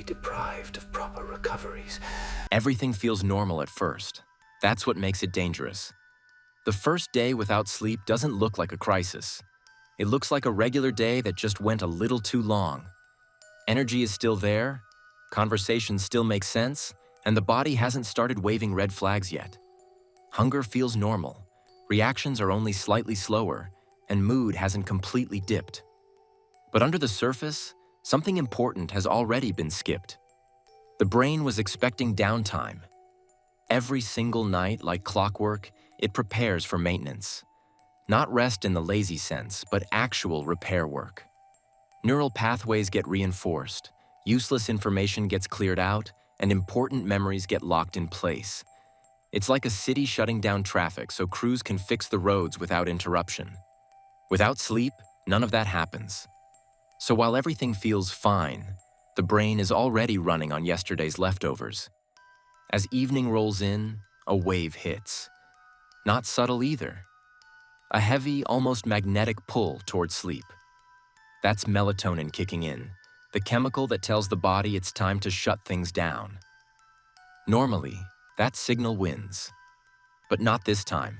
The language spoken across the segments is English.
deprived of proper recoveries. Everything feels normal at first. That's what makes it dangerous. The first day without sleep doesn't look like a crisis. It looks like a regular day that just went a little too long. Energy is still there, conversations still make sense, and the body hasn't started waving red flags yet. Hunger feels normal, reactions are only slightly slower, and mood hasn't completely dipped. But under the surface, something important has already been skipped. The brain was expecting downtime. Every single night, like clockwork, it prepares for maintenance. Not rest in the lazy sense, but actual repair work. Neural pathways get reinforced, useless information gets cleared out, and important memories get locked in place. It's like a city shutting down traffic so crews can fix the roads without interruption. Without sleep, none of that happens. So while everything feels fine, the brain is already running on yesterday's leftovers. As evening rolls in, a wave hits. Not subtle either. A heavy, almost magnetic pull towards sleep. That's melatonin kicking in, the chemical that tells the body it's time to shut things down. Normally, that signal wins. But not this time.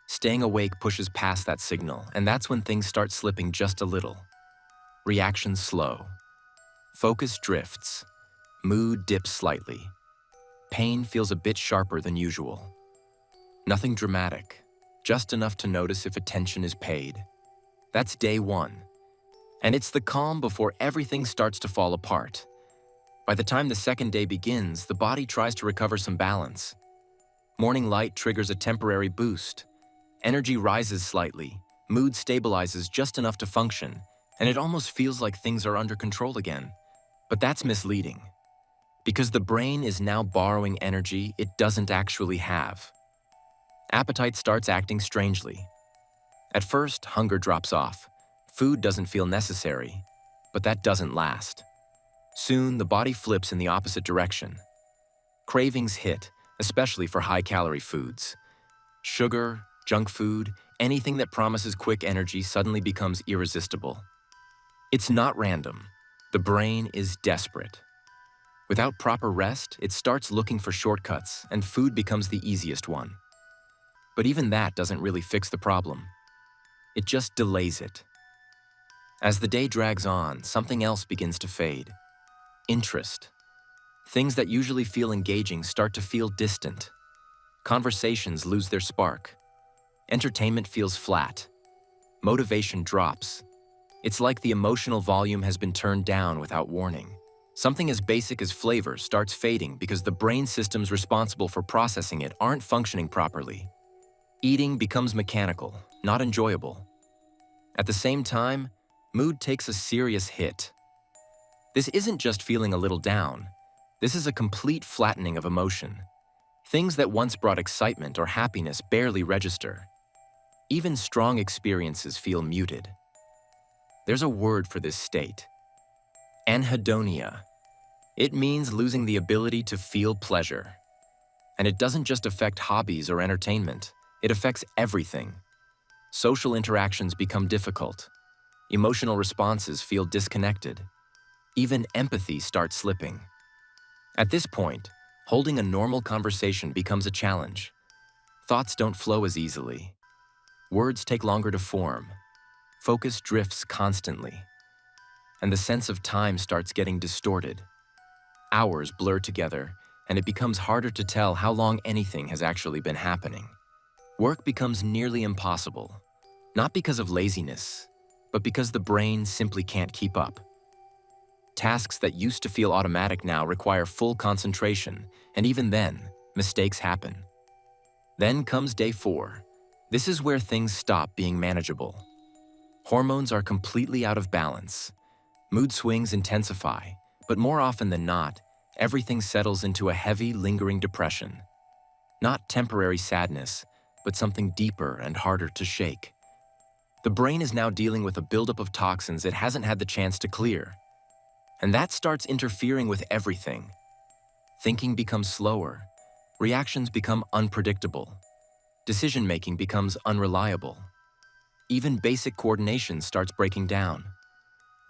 Staying awake pushes past that signal, and that's when things start slipping just a little. Reactions slow. Focus drifts. Mood dips slightly. Pain feels a bit sharper than usual. Nothing dramatic, just enough to notice if attention is paid. That's day one. And it's the calm before everything starts to fall apart. By the time the second day begins, the body tries to recover some balance. Morning light triggers a temporary boost. Energy rises slightly, mood stabilizes just enough to function, and it almost feels like things are under control again. But that's misleading. Because the brain is now borrowing energy it doesn't actually have. Appetite starts acting strangely. At first, hunger drops off. Food doesn't feel necessary, but that doesn't last. Soon, the body flips in the opposite direction. Cravings hit, especially for high-calorie foods. Sugar, junk food, anything that promises quick energy suddenly becomes irresistible. It's not random. The brain is desperate. Without proper rest, it starts looking for shortcuts, and food becomes the easiest one. But even that doesn't really fix the problem. It just delays it. As the day drags on, something else begins to fade. Interest. Things that usually feel engaging start to feel distant. Conversations lose their spark. Entertainment feels flat. Motivation drops. It's like the emotional volume has been turned down without warning. Something as basic as flavor starts fading because the brain systems responsible for processing it aren't functioning properly. Eating becomes mechanical, not enjoyable. At the same time, mood takes a serious hit. This isn't just feeling a little down. This is a complete flattening of emotion. Things that once brought excitement or happiness barely register. Even strong experiences feel muted. There's a word for this state. Anhedonia. It means losing the ability to feel pleasure. And it doesn't just affect hobbies or entertainment. It affects everything. Social interactions become difficult. Emotional responses feel disconnected. Even empathy starts slipping. At this point, holding a normal conversation becomes a challenge. Thoughts don't flow as easily. Words take longer to form. Focus drifts constantly. And the sense of time starts getting distorted. Hours blur together, and it becomes harder to tell how long anything has actually been happening. Work becomes nearly impossible, not because of laziness, but because the brain simply can't keep up. Tasks that used to feel automatic now require full concentration, and even then, mistakes happen. Then comes day 4. This is where things stop being manageable. Hormones are completely out of balance. Mood swings intensify, but more often than not, everything settles into a heavy, lingering depression. Not temporary sadness, but something deeper and harder to shake. The brain is now dealing with a buildup of toxins it hasn't had the chance to clear. And that starts interfering with everything. Thinking becomes slower. Reactions become unpredictable. Decision-making becomes unreliable. Even basic coordination starts breaking down.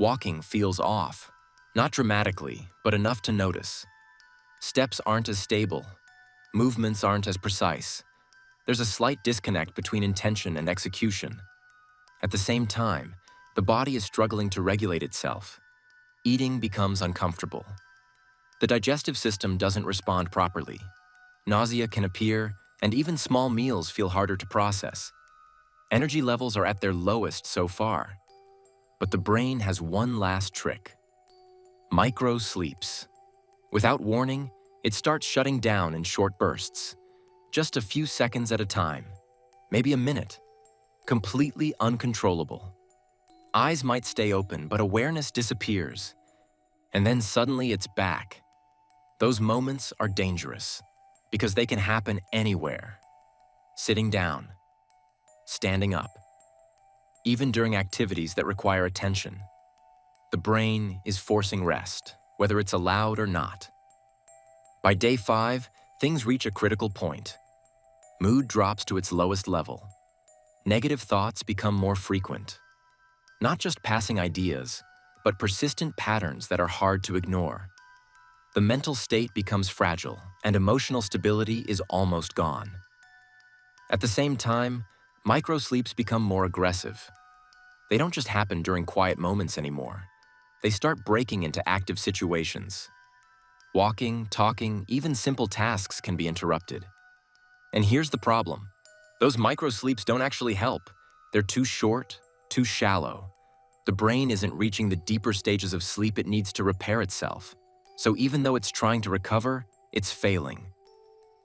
Walking feels off. Not dramatically, but enough to notice. Steps aren't as stable. Movements aren't as precise. There's a slight disconnect between intention and execution. At the same time, the body is struggling to regulate itself. Eating becomes uncomfortable. The digestive system doesn't respond properly. Nausea can appear, and even small meals feel harder to process. Energy levels are at their lowest so far. But the brain has one last trick. Micro sleeps. Without warning, it starts shutting down in short bursts. Just a few seconds at a time, maybe a minute. Completely uncontrollable. Eyes might stay open, but awareness disappears. And then suddenly it's back. Those moments are dangerous because they can happen anywhere. Sitting down, standing up, even during activities that require attention. The brain is forcing rest, whether it's allowed or not. By day 5, things reach a critical point. Mood drops to its lowest level. Negative thoughts become more frequent. Not just passing ideas, but persistent patterns that are hard to ignore. The mental state becomes fragile, and emotional stability is almost gone. At the same time, microsleeps become more aggressive. They don't just happen during quiet moments anymore. They start breaking into active situations. Walking, talking, even simple tasks can be interrupted. And here's the problem. Those microsleeps don't actually help. They're too short, too shallow. The brain isn't reaching the deeper stages of sleep it needs to repair itself. So even though it's trying to recover, it's failing.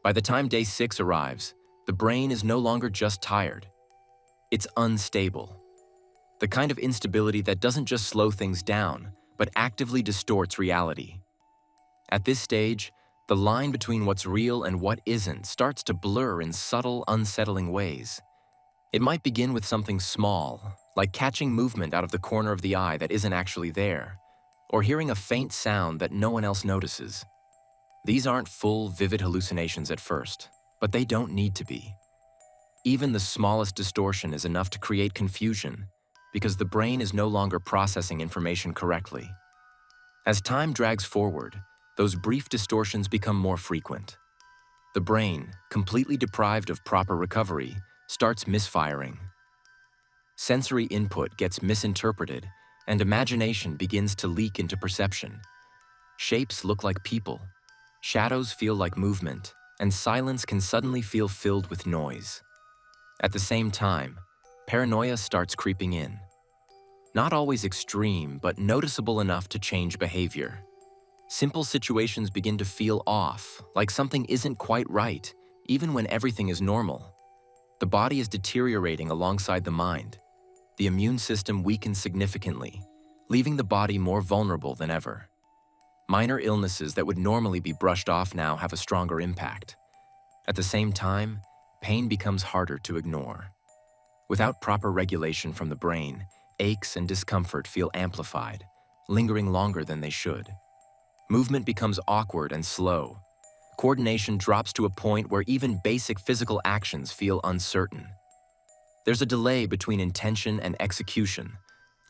By the time day 6 arrives, the brain is no longer just tired. It's unstable. The kind of instability that doesn't just slow things down, but actively distorts reality. At this stage, the line between what's real and what isn't starts to blur in subtle, unsettling ways. It might begin with something small, like catching movement out of the corner of the eye that isn't actually there, or hearing a faint sound that no one else notices. These aren't full, vivid hallucinations at first, but they don't need to be. Even the smallest distortion is enough to create confusion, because the brain is no longer processing information correctly. As time drags forward, those brief distortions become more frequent. The brain, completely deprived of proper recovery, starts misfiring. Sensory input gets misinterpreted, and imagination begins to leak into perception. Shapes look like people, shadows feel like movement, and silence can suddenly feel filled with noise. At the same time, paranoia starts creeping in. Not always extreme, but noticeable enough to change behavior. Simple situations begin to feel off, like something isn't quite right, even when everything is normal. The body is deteriorating alongside the mind. The immune system weakens significantly, leaving the body more vulnerable than ever. Minor illnesses that would normally be brushed off now have a stronger impact. At the same time, pain becomes harder to ignore. Without proper regulation from the brain, aches and discomfort feel amplified, lingering longer than they should. Movement becomes awkward and slow. Coordination drops to a point where even basic physical actions feel uncertain. There's a delay between intention and execution,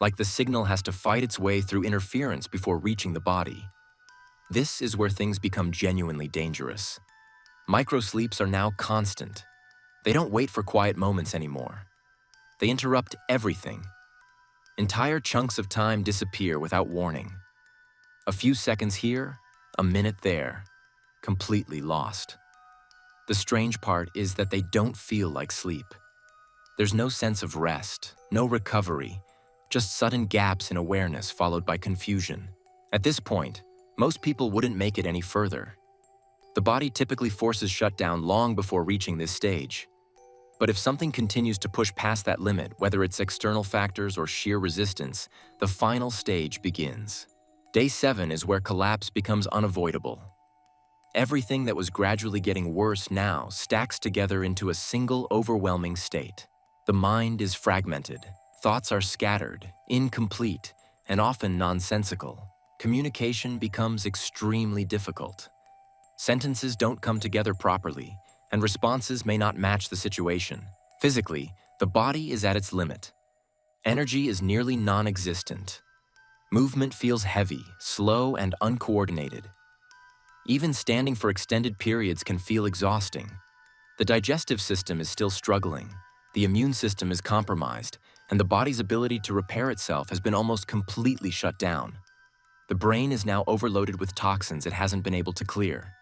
like the signal has to fight its way through interference before reaching the body. This is where things become genuinely dangerous. Microsleeps are now constant. They don't wait for quiet moments anymore. They interrupt everything. Entire chunks of time disappear without warning. A few seconds here, a minute there, completely lost. The strange part is that they don't feel like sleep. There's no sense of rest, no recovery, just sudden gaps in awareness followed by confusion. At this point, most people wouldn't make it any further. The body typically forces shutdown long before reaching this stage. But if something continues to push past that limit, whether it's external factors or sheer resistance, the final stage begins. Day 7 is where collapse becomes unavoidable. Everything that was gradually getting worse now stacks together into a single overwhelming state. The mind is fragmented, thoughts are scattered, incomplete, and often nonsensical. Communication becomes extremely difficult. Sentences don't come together properly, and responses may not match the situation. Physically, the body is at its limit. Energy is nearly non-existent. Movement feels heavy, slow, and uncoordinated. Even standing for extended periods can feel exhausting. The digestive system is still struggling, the immune system is compromised, and the body's ability to repair itself has been almost completely shut down. The brain is now overloaded with toxins it hasn't been able to clear.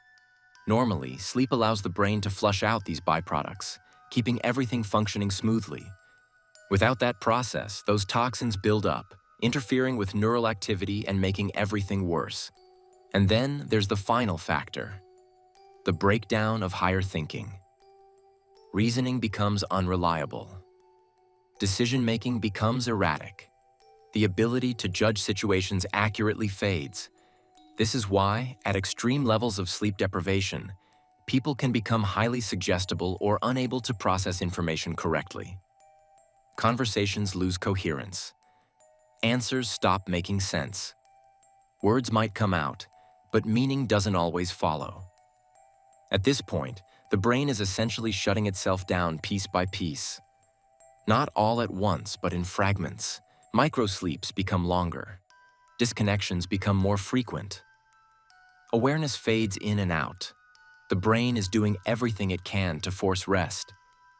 Normally, sleep allows the brain to flush out these byproducts, keeping everything functioning smoothly. Without that process, those toxins build up, interfering with neural activity and making everything worse. And then there's the final factor, the breakdown of higher thinking. Reasoning becomes unreliable. Decision-making becomes erratic. The ability to judge situations accurately fades. This is why, at extreme levels of sleep deprivation, people can become highly suggestible or unable to process information correctly. Conversations lose coherence. Answers stop making sense. Words might come out, but meaning doesn't always follow. At this point, the brain is essentially shutting itself down piece by piece. Not all at once, but in fragments. Microsleeps become longer. Disconnections become more frequent. Awareness fades in and out. The brain is doing everything it can to force rest,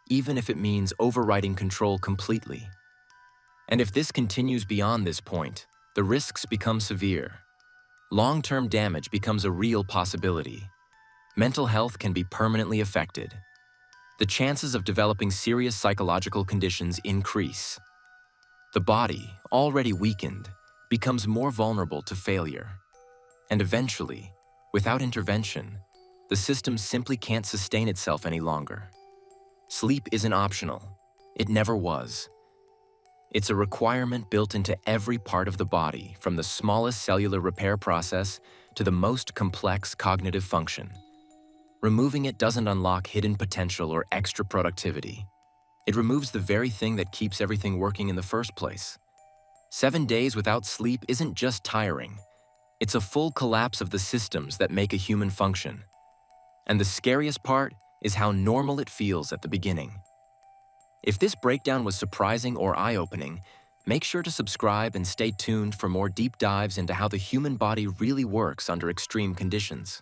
even if it means overriding control completely. And if this continues beyond this point, the risks become severe. Long-term damage becomes a real possibility. Mental health can be permanently affected. The chances of developing serious psychological conditions increase. The body, already weakened, becomes more vulnerable to failure. And eventually, without intervention, the system simply can't sustain itself any longer. Sleep isn't optional. It never was. It's a requirement built into every part of the body, from the smallest cellular repair process to the most complex cognitive function. Removing it doesn't unlock hidden potential or extra productivity. It removes the very thing that keeps everything working in the first place. 7 days without sleep isn't just tiring. It's a full collapse of the systems that make a human function. And the scariest part is how normal it feels at the beginning. If this breakdown was surprising or eye-opening, make sure to subscribe and stay tuned for more deep dives into how the human body really works under extreme conditions.